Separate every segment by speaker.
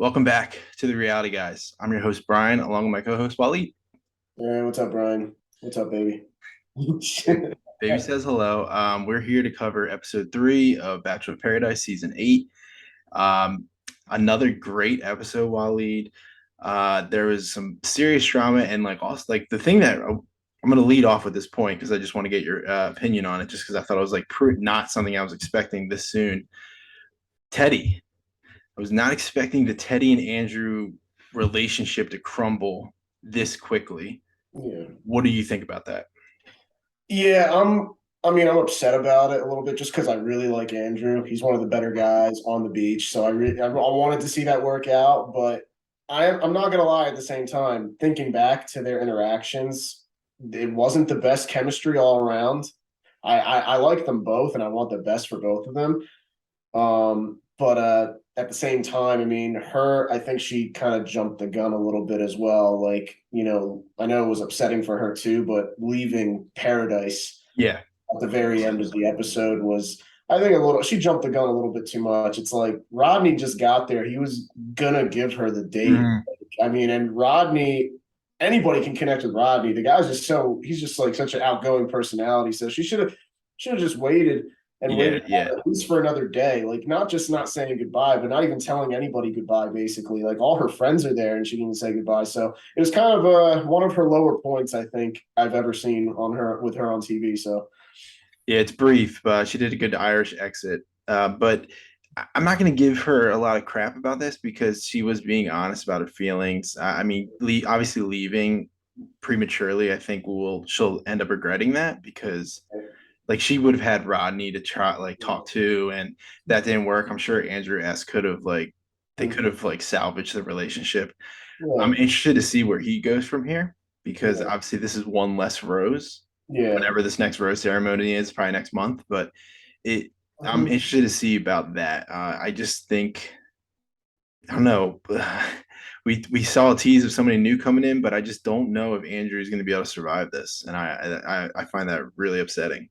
Speaker 1: Welcome back to the Reality Guys. I'm your host, Brian, along with my co-host, Waleed.
Speaker 2: Hey, what's up, Brian? What's up, baby?
Speaker 1: Baby says hello. We're here to cover episode 3 of Bachelor of Paradise, season 8. Um, Another great episode, Waleed. There was some serious drama, and also the thing that I'm going to lead off with this point because I just want to get your opinion on it, just because I thought it was not something I was expecting this soon. Teddi. I was not expecting the Teddi and Andrew relationship to crumble this quickly.
Speaker 2: Yeah.
Speaker 1: What do you think about that?
Speaker 2: Yeah, I'm upset about it a little bit just because I really like Andrew. He's one of the better guys on the beach, so I wanted to see that work out, but I'm not gonna lie. At the same time, thinking back to their interactions, it wasn't the best chemistry all around. I like them both, and I want the best for both of them. But at the same time, I think she kind of jumped the gun a little bit as well. I know it was upsetting for her too, but leaving Paradise
Speaker 1: Yeah.
Speaker 2: at the very end of the episode was, I think, she jumped the gun a little bit too much. It's like Rodney just got there. He was gonna give her the date.
Speaker 1: Mhm.
Speaker 2: And Rodney, anybody can connect with Rodney. The guy's he's just like such an outgoing personality. So she should have just waited and
Speaker 1: Yeah,
Speaker 2: waited
Speaker 1: yeah.
Speaker 2: at least for another day. Like not just not saying goodbye, but not even telling anybody goodbye. Basically, like all her friends are there and she didn't say goodbye. So it was kind of one of her lower points I think I've ever seen on her with her on TV. So
Speaker 1: Yeah, it's brief, but she did a good Irish exit. But I'm not going to give her a lot of crap about this because she was being honest about her feelings. Obviously leaving prematurely, I think she'll end up regretting that because she would have had Rodney to try talk to, and that didn't work. I'm sure Andrew S could have they could have salvaged the relationship. I'm
Speaker 2: yeah,
Speaker 1: interested to see where he goes from here because
Speaker 2: yeah,
Speaker 1: obviously this is one less rose.
Speaker 2: yeah.
Speaker 1: Whenever this next rose ceremony is, probably next month, but it I'm
Speaker 2: Mhm.
Speaker 1: interested to see about that. I just think I don't know. We saw a tease of somebody new coming in, but I just don't know if Andrew is going to be able to survive this, and I find that really upsetting.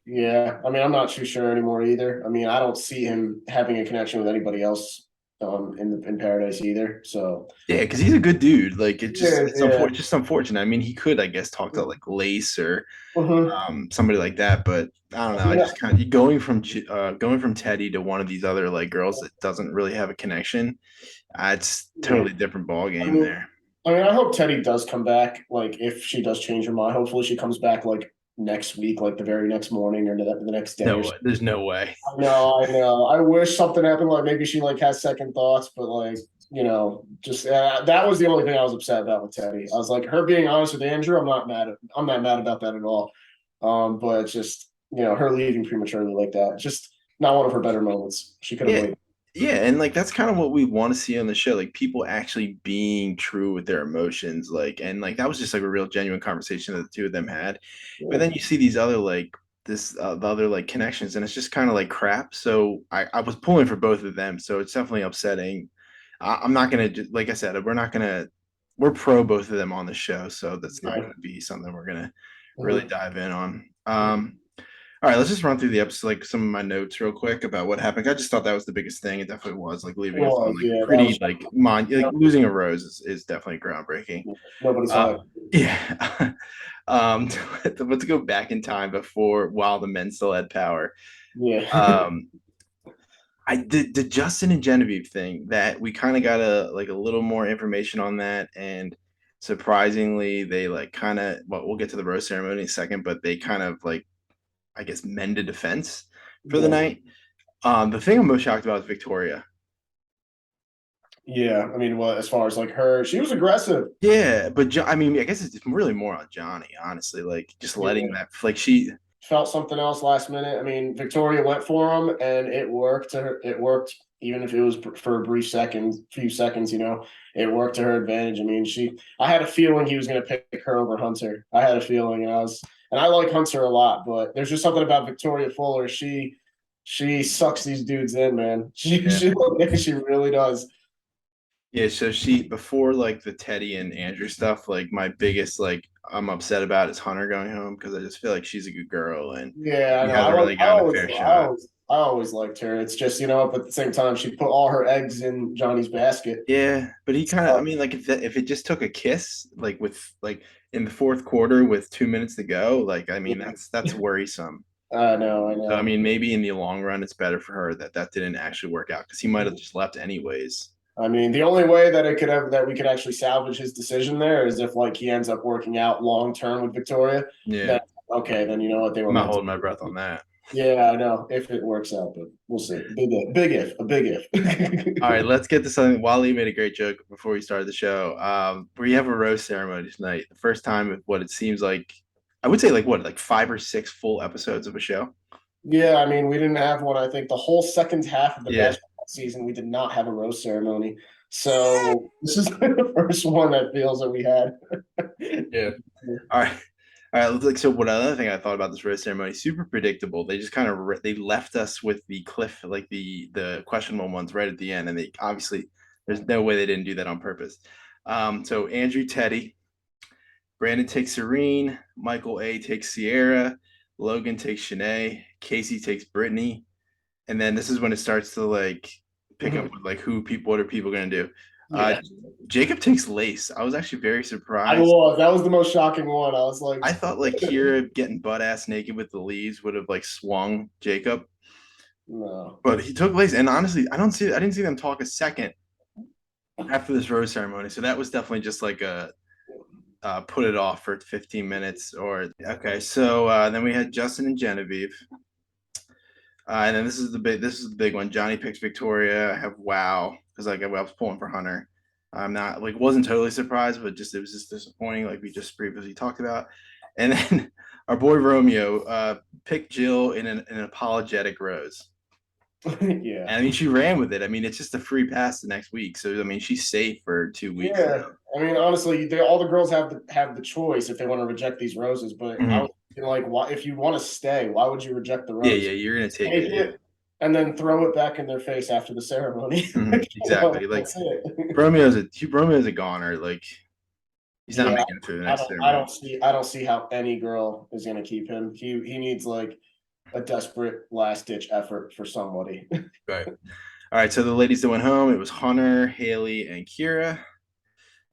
Speaker 2: Yeah, I'm not too sure anymore either. I don't see him having a connection with anybody else in Paradise either. So
Speaker 1: Yeah, because he's a good dude.
Speaker 2: yeah, yeah.
Speaker 1: It's just unfortunate. I mean, he could, I guess, talk to Lace or
Speaker 2: Mhm.
Speaker 1: somebody like that, but I don't know. I just kind of going from Teddy to one of these other girls that doesn't really have a connection. It's
Speaker 2: Yeah.
Speaker 1: totally different ball
Speaker 2: I
Speaker 1: game
Speaker 2: mean,
Speaker 1: there.
Speaker 2: I hope Teddy does come back. Like, if she does change her mind, hopefully she comes back like next week, like the very next morning or the next day or
Speaker 1: No,
Speaker 2: something.
Speaker 1: there's no way.
Speaker 2: I know. I wish something happened. Like maybe she like has second thoughts, but just that was the only thing I was upset about with Teddy. I was like, her being honest with Andrew, I'm not mad about that at all. But it's just her leaving prematurely like that. Just not one of her better moments. She could have
Speaker 1: Yeah,
Speaker 2: waited.
Speaker 1: yeah, and that's kind of what we want to see on the show, like people actually being true with their emotions, and that was just a real genuine conversation that the two of them had. But
Speaker 2: Yeah,
Speaker 1: then you see these other the other connections, and it's just kind of like crap. So I was pulling for both of them, so it's definitely upsetting. I'm not gonna like I said, we're pro both of them on the show, so that's not
Speaker 2: yeah,
Speaker 1: gonna be something we're gonna really
Speaker 2: mhm,
Speaker 1: dive in on. All right, let's just run through the episode, some of my notes real quick about what happened. I just thought that was the biggest thing. It definitely was
Speaker 2: it
Speaker 1: leaving us on
Speaker 2: was. Yeah, that
Speaker 1: pretty
Speaker 2: was.
Speaker 1: losing a rose is definitely groundbreaking.
Speaker 2: Nobody's
Speaker 1: Uh,
Speaker 2: happy.
Speaker 1: yeah. um, let's go back in time before while the men still had power.
Speaker 2: Yeah.
Speaker 1: Um, I did the Justin and Genevieve thing that we kind of got a little more information on that, and surprisingly, they kind of we'll get to the rose ceremony in a second, but they kind of I guess mended defense for the
Speaker 2: Yeah.
Speaker 1: night. The thing I'm most shocked about is Victoria.
Speaker 2: Yeah. Well, as far as like her, she was aggressive.
Speaker 1: Yeah, but I mean, I guess it's really more on Johnny, honestly. Just letting
Speaker 2: Yeah.
Speaker 1: that, she,
Speaker 2: Felt something else last minute. Victoria went for him and it worked to her. It worked even if it was for a few seconds, it worked to her advantage. I had a feeling he was going to pick her over Hunter. I had a feeling and I like Hunter a lot, but there's just something about Victoria Fuller. She sucks these dudes in, man.
Speaker 1: yeah,
Speaker 2: She really does.
Speaker 1: yeah. So before the Teddy and Andrew stuff, my biggest I'm upset about is Hunter going home because I just feel like she's a good girl and
Speaker 2: Yeah, I
Speaker 1: he
Speaker 2: know.
Speaker 1: hasn't really gotten a fair
Speaker 2: I
Speaker 1: shot.
Speaker 2: I always liked her. It's just, but at the same time, she put all her eggs in Johnny's basket.
Speaker 1: Yeah, but he kind of, I mean, like if it just took a kiss, like with like in the fourth quarter with 2 minutes to go, like I mean, that's worrisome.
Speaker 2: I know, I
Speaker 1: So I
Speaker 2: know.
Speaker 1: mean, maybe in the long run, it's better for her that that didn't actually work out because he might have just left anyways.
Speaker 2: I mean, the only way that it could have that we could actually salvage his decision there is if like he ends up working out long term with Victoria.
Speaker 1: Yeah,
Speaker 2: Then okay, then you know what they were
Speaker 1: I'm not
Speaker 2: meant to
Speaker 1: holding my breath on
Speaker 2: do.
Speaker 1: that.
Speaker 2: Yeah, I know if it works out, but we'll see. A big
Speaker 1: All right,
Speaker 2: if.
Speaker 1: let's get to something. Waleed made a great joke before we started the show. We have a rose ceremony tonight. The first time of what it seems like, I would say like what, like 5 or 6 full episodes of a show.
Speaker 2: Yeah, I mean, we didn't have one. I think the whole second half of the
Speaker 1: Yeah,
Speaker 2: basketball season, we did not have a rose ceremony. So this is the first one that feels that we had.
Speaker 1: yeah. All right. All right, like so. What another thing I thought about this rose ceremony? Super predictable. They just kind of they left us with the cliff, like the questionable ones right at the end, and they obviously there's no way they didn't do that on purpose. So Andrew Teddy, Brandon takes Serene, Michael A takes Sierra, Logan takes Shanae, Casey takes Brittany, and then this is when it starts to like pick up with like who people, what are people gonna do? Uh,
Speaker 2: Yeah,
Speaker 1: Jacob takes Lace. I was actually very
Speaker 2: I
Speaker 1: surprised.
Speaker 2: was. That was the most shocking one. I was like,
Speaker 1: I thought like Kira getting butt ass naked with the leaves would have like swung Jacob,
Speaker 2: no.
Speaker 1: but he took Lace. And honestly, I didn't see them talk a second after this rose ceremony. So that was definitely just like a put it off for 15 minutes or okay. So then we had Justin and Genevieve. And then this is the big one. Johnny picks Victoria. I have wow because like I was pulling for Hunter. I'm not like wasn't totally surprised, but just it was just disappointing, like we just previously talked about. And then our boy Romeo picked Jill in an apologetic rose.
Speaker 2: Yeah.
Speaker 1: And I mean, she ran with it. I mean, it's just a free pass the next week, so I mean, she's safe for 2 weeks
Speaker 2: Yeah. I mean, honestly, all the girls have the choice if they want to reject these roses. But I
Speaker 1: now.
Speaker 2: was thinking, like, why if you want to stay, why would you reject the
Speaker 1: Yeah,
Speaker 2: rose?
Speaker 1: yeah, you're gonna take
Speaker 2: Take
Speaker 1: it. Yeah.
Speaker 2: it and then throw it back in their face after the ceremony.
Speaker 1: Exactly. Like
Speaker 2: That's it.
Speaker 1: Romeo's a goner. Like he's not
Speaker 2: Yeah,
Speaker 1: making it through the next ceremony.
Speaker 2: I don't see how any girl is gonna keep him. He needs like a desperate last ditch effort for somebody.
Speaker 1: Right. All right. So the ladies that went home, it was Hunter, Hayley, and Kira.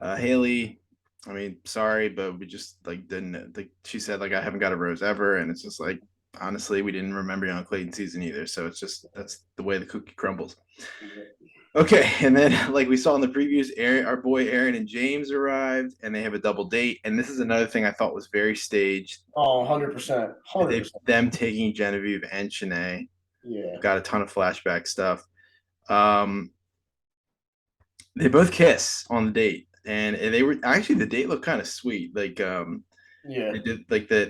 Speaker 1: Hayley, I mean, sorry, but we just like didn't like she said like I haven't got a rose ever, and it's just like honestly we didn't remember you on Clayton season either. So it's just that's the way the cookie crumbles. Okay, and then like we saw in the previews, Aaron, our boy Aaron and James arrived, and they have a double date. And this is another thing I thought was very staged.
Speaker 2: Oh, 100%.
Speaker 1: They
Speaker 2: 100%.
Speaker 1: them taking Genevieve and Shanae.
Speaker 2: Yeah.
Speaker 1: Got a ton of flashback stuff. Um, they both kiss on the date, and they were actually the date looked kind of sweet. Like
Speaker 2: Yeah.
Speaker 1: they did like the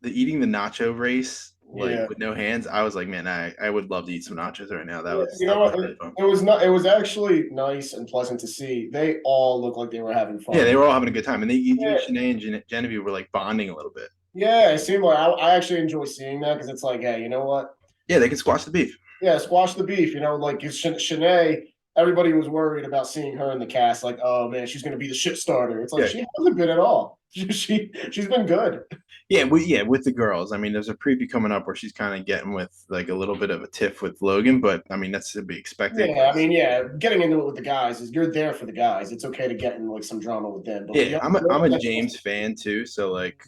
Speaker 1: eating the nacho race like
Speaker 2: Yeah.
Speaker 1: with no hands. I was like, man, I would love to eat some nachos right now.
Speaker 2: Yeah, you
Speaker 1: That
Speaker 2: know
Speaker 1: was
Speaker 2: what?
Speaker 1: really fun.
Speaker 2: It was not. It was actually nice and pleasant to see. They all looked like they were having
Speaker 1: Yeah, they
Speaker 2: fun.
Speaker 1: were all having a good time, and even
Speaker 2: Yeah,
Speaker 1: Shanae and Genevieve were like bonding a little bit.
Speaker 2: yeah. It seemed like I actually enjoy seeing that because it's like, hey, you know what?
Speaker 1: Yeah, they can squash the beef.
Speaker 2: Yeah, squash the beef. Like Shanae. Everybody was worried about seeing her in the cast. Like, oh man, she's going to be the shit starter. It's like
Speaker 1: Yeah,
Speaker 2: she hasn't been at all. She's been good.
Speaker 1: yeah, with the girls. I mean, there's a preview coming up where she's kind of getting with like a little bit of a tiff with Logan, but I mean that's to be expected.
Speaker 2: Yeah, I mean, yeah, getting into it with the guys is you're there for the guys. It's okay to get in like some drama with them, but with
Speaker 1: Yeah,
Speaker 2: the other
Speaker 1: I'm
Speaker 2: girls,
Speaker 1: a
Speaker 2: that's just,
Speaker 1: James fan too, so like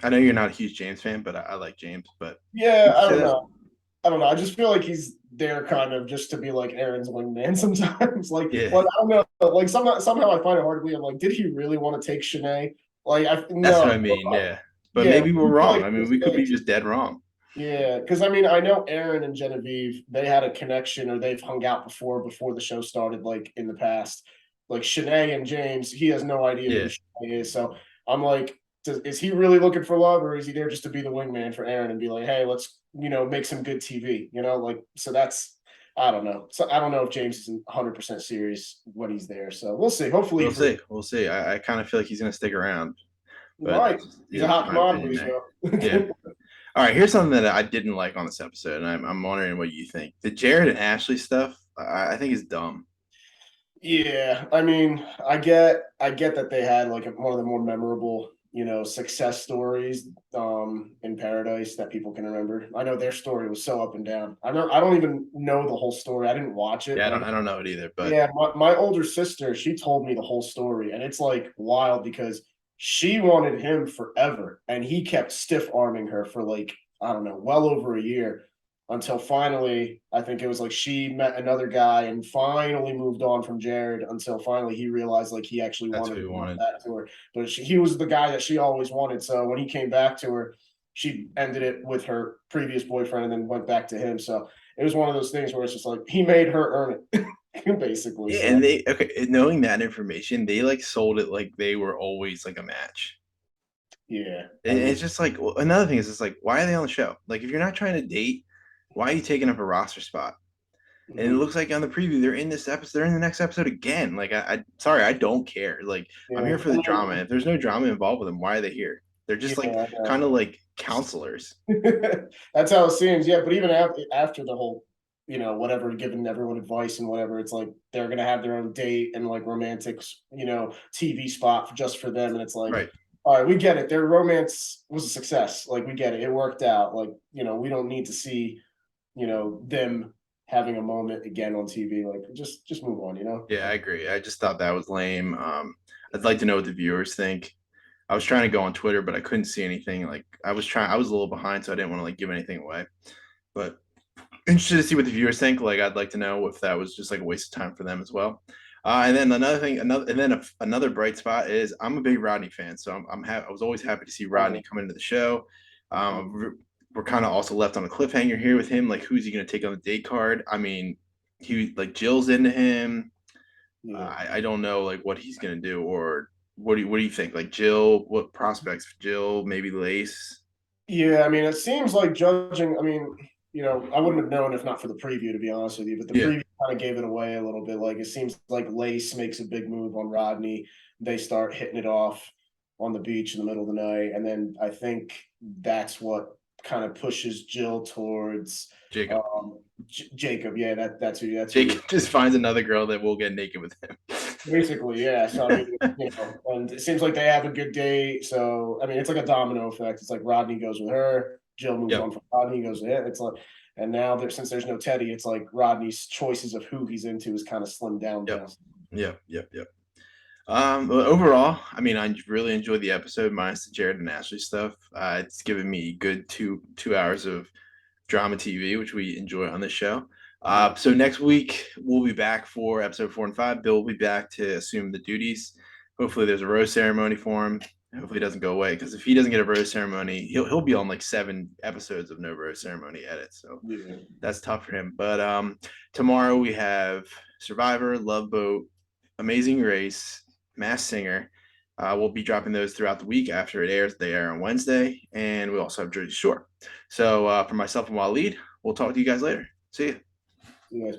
Speaker 1: I know you're not a huge James fan, but I like James. But
Speaker 2: yeah,
Speaker 1: you
Speaker 2: I
Speaker 1: say
Speaker 2: don't
Speaker 1: that?
Speaker 2: know. I don't know. I just feel like he's there kind of just to be like Aaron's wingman sometimes.
Speaker 1: Yeah,
Speaker 2: I don't know. Like somehow I find it hard to believe. I'm like, did he really want to take Shanae? Like,
Speaker 1: that's what
Speaker 2: no.
Speaker 1: I mean. Yeah, but
Speaker 2: Yeah,
Speaker 1: maybe we're
Speaker 2: I feel
Speaker 1: wrong.
Speaker 2: like
Speaker 1: I mean, we could be
Speaker 2: mistakes.
Speaker 1: just dead wrong.
Speaker 2: Yeah, because I mean, I know Aaron and Genevieve, they had a connection or they've hung out before the show started, like in the past. Like Shanae and James, he has no idea who
Speaker 1: Yeah,
Speaker 2: Shanae is. So I'm like, is he really looking for love or is he there just to be the wingman for Aaron and be like, hey, let's, make some good TV, Like, so that's, I don't know. So I don't know if James is 100% serious when he's there. So we'll see. Hopefully
Speaker 1: we'll
Speaker 2: he proves
Speaker 1: see. We'll see. I kind of feel like he's gonna stick around,
Speaker 2: he
Speaker 1: but
Speaker 2: might.
Speaker 1: that's just,
Speaker 2: He's a
Speaker 1: just
Speaker 2: hot
Speaker 1: my opinion
Speaker 2: commodity,
Speaker 1: there.
Speaker 2: so.
Speaker 1: Yeah. All right. Here's something that I didn't like on this episode, and I'm wondering what you think. The Jared and Ashley stuff, I think is dumb.
Speaker 2: Yeah, I mean, I get that they had like one of the more memorable success stories in Paradise that people can remember. I know their story was so up and down. I don't even know the whole story. I didn't watch it,
Speaker 1: Yeah,
Speaker 2: but
Speaker 1: I don't know it either, but
Speaker 2: yeah, my older sister, she told me the whole story, and it's like wild because she wanted him forever, and he kept stiff arming her for like, I don't know, well over a year until finally, I think it was like she met another guy and finally moved on from Jared until finally he realized like he actually
Speaker 1: that's
Speaker 2: wanted
Speaker 1: what
Speaker 2: to
Speaker 1: we
Speaker 2: come
Speaker 1: wanted.
Speaker 2: back to her. But he was the guy that she always wanted. So when he came back to her, she ended it with her previous boyfriend and then went back to him. So it was one of those things where it's just like he made her earn it. Basically.
Speaker 1: Yeah,
Speaker 2: So
Speaker 1: and they okay, knowing that information, they like sold it like they were always like a match.
Speaker 2: yeah, I
Speaker 1: And it's
Speaker 2: mean,
Speaker 1: just like another thing is it's like, why are they on the show? Like, if you're not trying to date, why are you taking up a roster spot? And it
Speaker 2: mhm.
Speaker 1: looks like on the preview they're in this episode, they're in the next episode again. Like, I sorry, I don't care. Like, I'm
Speaker 2: Yeah,
Speaker 1: here for
Speaker 2: I
Speaker 1: the drama.
Speaker 2: mean,
Speaker 1: If there's no drama involved with them, why are they here? They're just
Speaker 2: yeah,
Speaker 1: like
Speaker 2: I
Speaker 1: kind
Speaker 2: know.
Speaker 1: of like counselors.
Speaker 2: That's how it seems. Yeah, but even after the whole, whatever, giving everyone advice and whatever, it's like they're gonna have their own date and like romantic, TV spot just for them, and it's like,
Speaker 1: Right.
Speaker 2: all right, we get it. Their romance was a success. Like we get it. It worked out. Like we don't need to see, them having a moment again on TV. Like just move on.
Speaker 1: Yeah, I agree. I just thought that was lame. I'd like to know what the viewers think. I was trying to go on Twitter, but I couldn't see anything. Like I was a little behind, so I didn't want to like give anything away. But interested to see what the viewers think. Like, I'd like to know if that was just like a waste of time for them as well. And then another thing, another bright spot is I'm a big Rodney fan, so I was always happy to see
Speaker 2: Oh yeah.
Speaker 1: Rodney come into the show.
Speaker 2: Mhm.
Speaker 1: We're kind of also left on a cliffhanger here with him. Like, who's he going to take on the date card? I mean, he like Jill's into him.
Speaker 2: Yeah.
Speaker 1: I don't know like what he's going to do, or what do you think? Like Jill, what prospects for Jill? Maybe Lace.
Speaker 2: Yeah, I mean, it seems like judging. I mean, I wouldn't have known if not for the preview, to be honest with you. But the
Speaker 1: Yeah,
Speaker 2: preview kind of gave it away a little bit. Like it seems like Lace makes a big move on Rodney. They start hitting it off on the beach in the middle of the night, and then I think that's what kind of pushes Jill towards
Speaker 1: Jacob.
Speaker 2: Jacob. Yeah, that's who. That's who.
Speaker 1: Jacob just finds another girl that will get naked with
Speaker 2: Basically, yeah. So I
Speaker 1: him.
Speaker 2: mean, and it seems like they have a good date. So I mean, it's like a domino effect. It's like Rodney goes with her, Jill moves
Speaker 1: Yep.
Speaker 2: on from Rodney, goes with it. It's like, and now since there's no Teddi, it's like Rodney's choices of who he's into is kind of slimmed down
Speaker 1: Yep.
Speaker 2: now.
Speaker 1: Yep. But overall, I mean, I really enjoyed the episode, minus the Jared and Ashley stuff. It's given me good two hours of drama TV, which we enjoy on this show.
Speaker 2: Mhm.
Speaker 1: So next week we'll be back for episode 4 and 5. Bill will be back to assume the duties. Hopefully, there's a rose ceremony for him. Hopefully, it doesn't go away, because if he doesn't get a rose ceremony, he'll be on like 7 episodes of no rose ceremony edit. So
Speaker 2: Yeah.
Speaker 1: that's tough for him. But tomorrow we have Survivor, Love Boat, Amazing Race, Mass Singer. We'll be dropping those throughout the week after it airs. They air on Wednesday, and we also have Jersey Shore. So for myself and Waleed, we'll talk to you guys later. See you.
Speaker 2: Yeah.